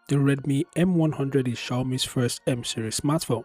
The Redmi M100 is Xiaomi's first M-Series smartphone,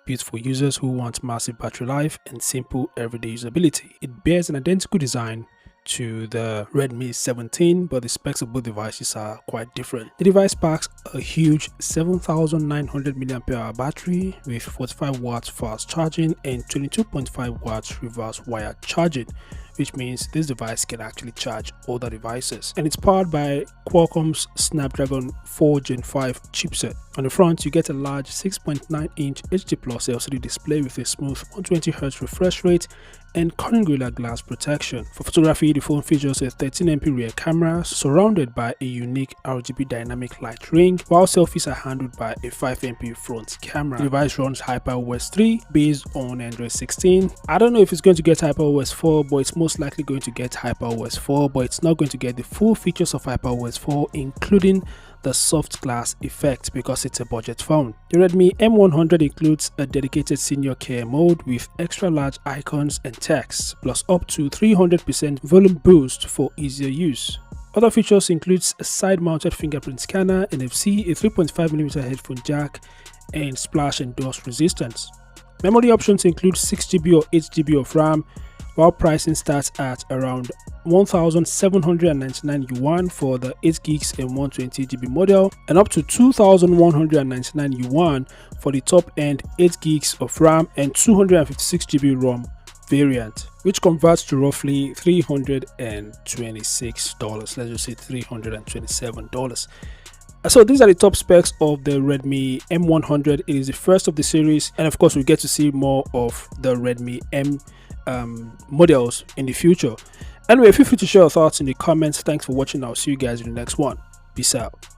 built for users who want massive battery life and simple everyday usability. It bears an identical design to the Redmi 17, but the specs of both devices are quite different. The device packs a huge 7900 mAh battery with 45 watts fast charging and 22.5 watts reverse wired charging, which means this device can actually charge older devices. And it's powered by Qualcomm's Snapdragon 4 Gen 5 chipset. On the front, you get a large 6.9-inch HD Plus LCD display with a smooth 120Hz refresh rate and Corning Gorilla Glass protection. For photography, the phone features a 13MP rear camera surrounded by a unique RGB dynamic light ring, while selfies are handled by a 5MP front camera. The device runs HyperOS 3 based on Android 16. I don't know if it's going to get HyperOS 4, but it's most likely going to get HyperOS 4, but it's not going to get the full features of HyperOS 4, including the soft glass effect, because it's a budget phone. The Redmi M100 includes a dedicated senior care mode with extra large icons and text, plus up to 300% volume boost for easier use. Other features includes a side-mounted fingerprint scanner, NFC, a 3.5mm headphone jack, and splash and dust resistance. Memory options include 6GB or 8GB of RAM, while pricing starts at around 1,799 yuan for the 8GB and 120GB model, and up to 2,199 yuan for the top-end 8GB of RAM and 256GB ROM variant, which converts to roughly $326. Let's just say $327. So these are the top specs of the Redmi M100. It is the first of the series, and of course we get to see more of the Redmi M models in the future. Anyway, feel free to share your thoughts in the comments. Thanks for watching. I'll see you guys in the next one. Peace out.